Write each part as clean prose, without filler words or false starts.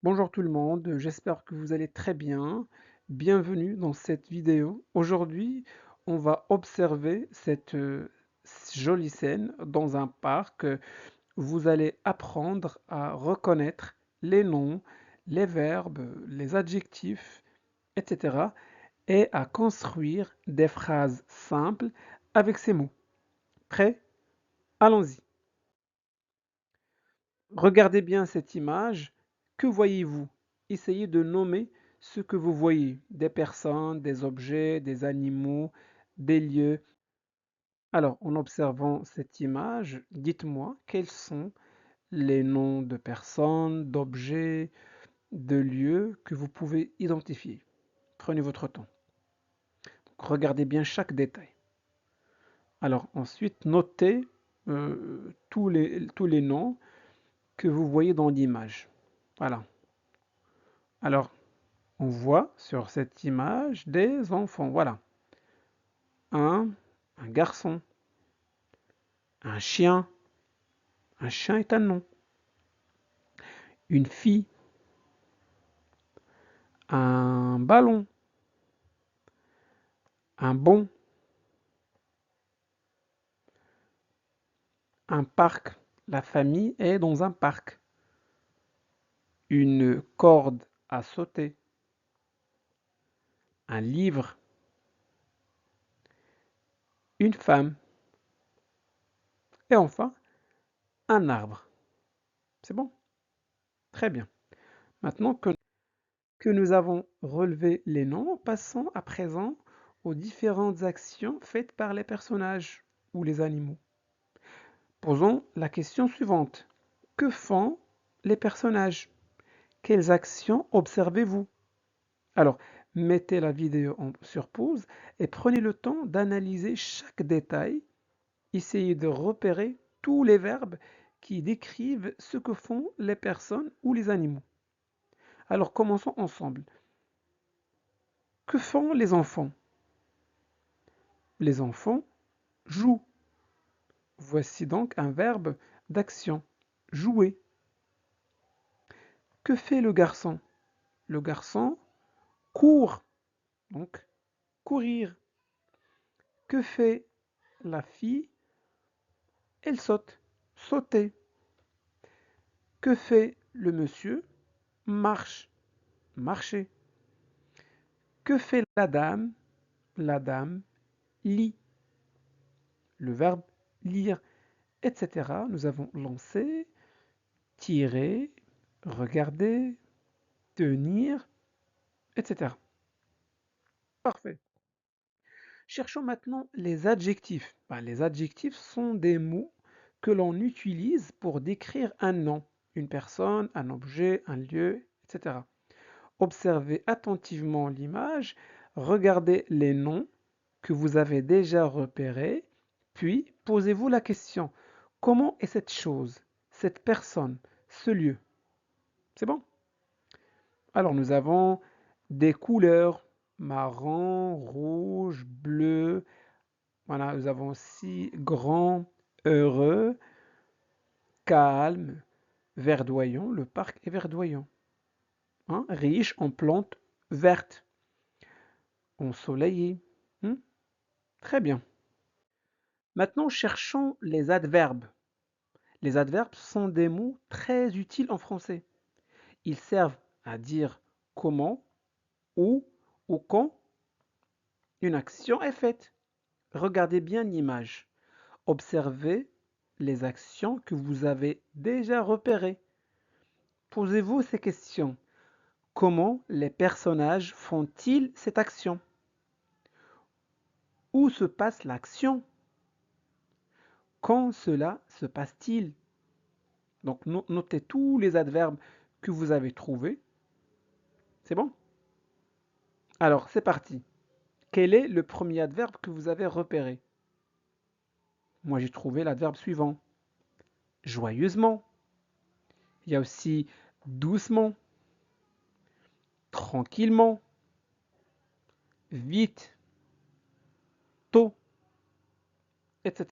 Bonjour tout le monde, j'espère que vous allez très bien. Bienvenue dans cette vidéo. Aujourd'hui, on va observer cette jolie scène dans un parc. Vous allez apprendre à reconnaître les noms, les verbes, les adjectifs, etc. et à construire des phrases simples avec ces mots. Prêt? Allons-y. Regardez bien cette image. Que voyez-vous? Essayez de nommer ce que vous voyez. Des personnes, des objets, des animaux, des lieux. Alors, en observant cette image, dites-moi quels sont les noms de personnes, d'objets, de lieux que vous pouvez identifier. Prenez votre temps. Regardez bien chaque détail. Alors ensuite, notez tous les noms que vous voyez dans l'image. Voilà. Alors, on voit sur cette image des enfants. Voilà. Un, un garçon, un chien. Un chien est un nom. Une fille, un ballon, un bon, un parc. La famille est dans un parc. Une corde à sauter, un livre, une femme et enfin un arbre. C'est bon? Très bien. Maintenant que nous avons relevé les noms, passons à présent aux différentes actions faites par les personnages ou les animaux. Posons la question suivante. Que font les personnages? Quelles actions observez-vous? Alors, mettez la vidéo sur pause et prenez le temps d'analyser chaque détail. Essayez de repérer tous les verbes qui décrivent ce que font les personnes ou les animaux. Alors, commençons ensemble. Que font les enfants? Les enfants jouent. Voici donc un verbe d'action. Jouer. Que fait le garçon? Le garçon court. Donc, courir. Que fait la fille? Elle saute. Sauter. Que fait le monsieur? Marche. Marcher. Que fait la dame? La dame lit. Le verbe lire, etc. Nous avons lancé, tirer, regarder, tenir, etc. Parfait. Cherchons maintenant les adjectifs. Les adjectifs sont des mots que l'on utilise pour décrire un nom, une personne, un objet, un lieu, etc. Observez attentivement l'image, regardez les noms que vous avez déjà repérés, puis posez-vous la question, comment est cette chose, cette personne, ce lieu? C'est bon? Alors nous avons des couleurs marron, rouge, bleu. Voilà, nous avons aussi grand, heureux, calme, verdoyant. Le parc est verdoyant, hein, riche en plantes vertes, ensoleillé. Hmm. Très bien. Maintenant, cherchons les adverbes. Les adverbes sont des mots très utiles en français. Ils servent à dire comment, où ou quand une action est faite. Regardez bien l'image. Observez les actions que vous avez déjà repérées. Posez-vous ces questions. Comment les personnages font-ils cette action? Où se passe l'action? Quand cela se passe-t-il? Donc notez tous les adverbes que vous avez trouvés. C'est bon? Alors c'est parti. Quel est le premier adverbe que vous avez repéré? Moi j'ai trouvé l'adverbe suivant. Joyeusement. Il y a aussi doucement, tranquillement, vite, tôt, etc.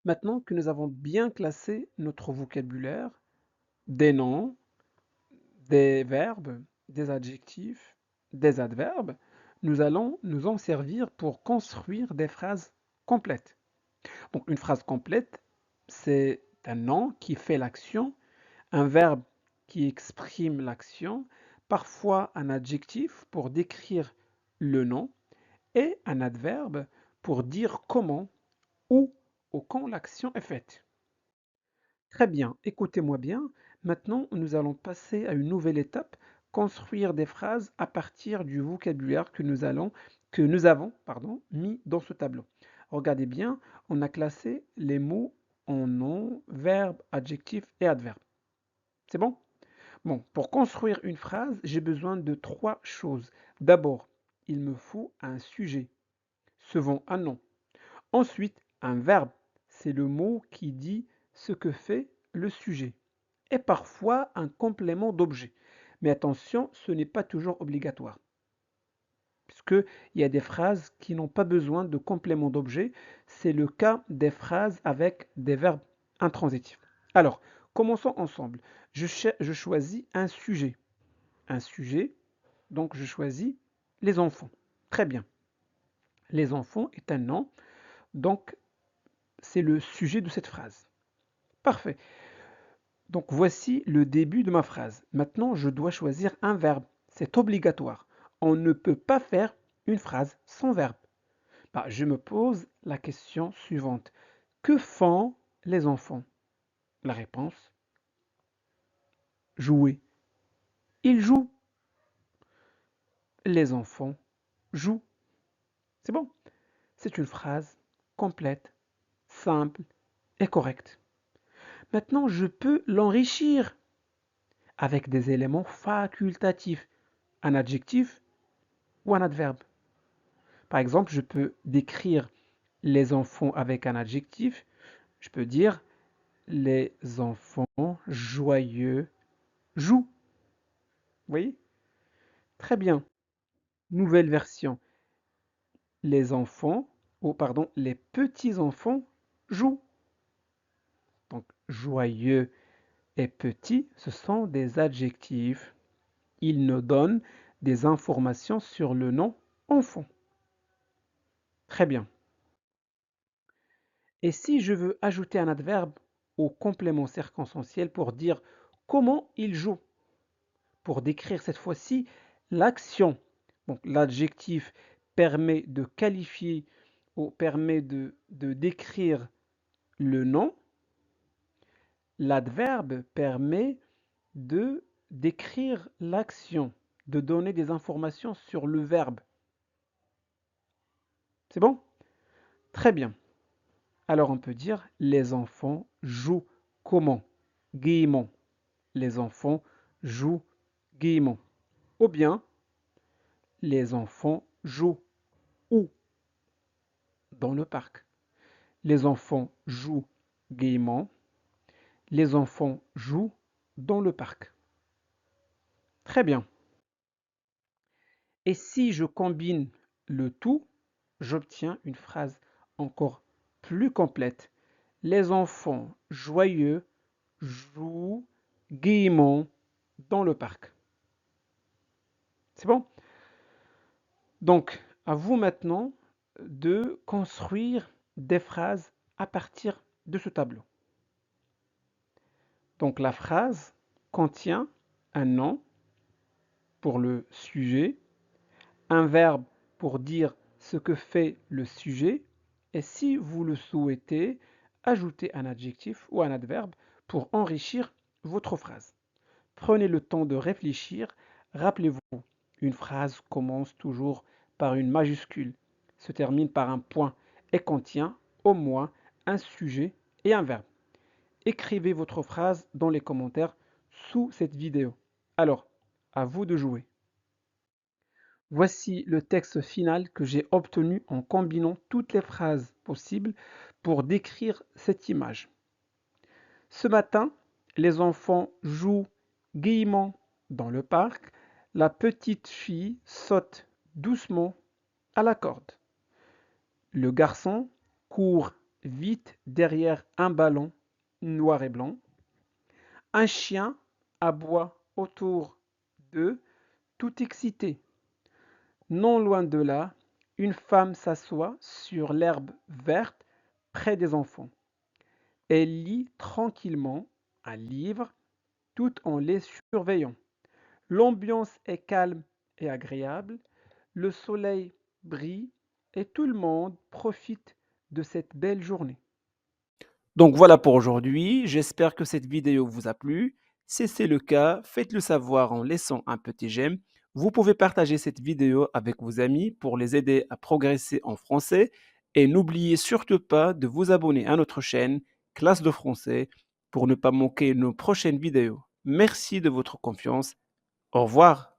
Maintenant que nous avons bien classé notre vocabulaire, des noms, des verbes, des adjectifs, des adverbes, nous allons nous en servir pour construire des phrases complètes. Donc une phrase complète, c'est un nom qui fait l'action, un verbe qui exprime l'action, parfois un adjectif pour décrire le nom et un adverbe pour dire comment, où ou quand l'action est faite. Très bien, écoutez-moi bien. Maintenant, nous allons passer à une nouvelle étape, construire des phrases à partir du vocabulaire que nous avons, mis dans ce tableau. Regardez bien, on a classé les mots en nom, verbe, adjectif et adverbe. C'est bon? Bon, pour construire une phrase, j'ai besoin de trois choses. D'abord, il me faut un sujet, souvent un nom. Ensuite, un verbe, c'est le mot qui dit ce que fait le sujet. Et parfois un complément d'objet. Mais attention, ce n'est pas toujours obligatoire, puisqu'il y a des phrases qui n'ont pas besoin de complément d'objet. C'est le cas des phrases avec des verbes intransitifs. Alors, commençons ensemble. Je choisis un sujet. Un sujet, donc je choisis les enfants. Très bien. Les enfants est un nom, donc c'est le sujet de cette phrase. Parfait. Donc voici le début de ma phrase. Maintenant, je dois choisir un verbe. C'est obligatoire. On ne peut pas faire une phrase sans verbe. Bah, je me pose la question suivante. Que font les enfants? La réponse, jouer. Ils jouent. Les enfants jouent. C'est bon. C'est une phrase complète, simple et correcte. Maintenant, je peux l'enrichir avec des éléments facultatifs, un adjectif ou un adverbe. Par exemple, je peux décrire les enfants avec un adjectif. Je peux dire les enfants joyeux jouent. Vous voyez? Très bien. Nouvelle version. Les enfants, ou pardon, les petits-enfants jouent. Donc, joyeux et petit, ce sont des adjectifs. Ils nous donnent des informations sur le nom enfant. Très bien. Et si je veux ajouter un adverbe au complément circonstanciel pour dire comment il joue, pour décrire cette fois-ci l'action. Donc l'adjectif permet de qualifier ou permet de décrire le nom. L'adverbe permet de décrire l'action, de donner des informations sur le verbe. C'est bon? Très bien. Alors on peut dire les enfants jouent comment? Gaiement. Les enfants jouent gaiement. Ou bien les enfants jouent où? Dans le parc. Les enfants jouent gaiement. Les enfants jouent dans le parc. Très bien. Et si je combine le tout, j'obtiens une phrase encore plus complète. Les enfants joyeux jouent gaiement dans le parc. C'est bon? Donc, à vous maintenant de construire des phrases à partir de ce tableau. Donc, la phrase contient un nom pour le sujet, un verbe pour dire ce que fait le sujet, et si vous le souhaitez, ajoutez un adjectif ou un adverbe pour enrichir votre phrase. Prenez le temps de réfléchir. Rappelez-vous, une phrase commence toujours par une majuscule, se termine par un point et contient au moins un sujet et un verbe. Écrivez votre phrase dans les commentaires sous cette vidéo. Alors, à vous de jouer. Voici le texte final que j'ai obtenu en combinant toutes les phrases possibles pour décrire cette image. Ce matin, les enfants jouent gaiement dans le parc. La petite fille saute doucement à la corde. Le garçon court vite derrière un ballon noir et blanc. Un chien aboie autour d'eux, tout excité. Non loin de là, une femme s'assoit sur l'herbe verte près des enfants. Elle lit tranquillement un livre tout en les surveillant. L'ambiance est calme et agréable, le soleil brille et tout le monde profite de cette belle journée. Donc voilà pour aujourd'hui, j'espère que cette vidéo vous a plu. Si c'est le cas, faites-le savoir en laissant un petit j'aime. Vous pouvez partager cette vidéo avec vos amis pour les aider à progresser en français et n'oubliez surtout pas de vous abonner à notre chaîne Classe de français pour ne pas manquer nos prochaines vidéos. Merci de votre confiance. Au revoir.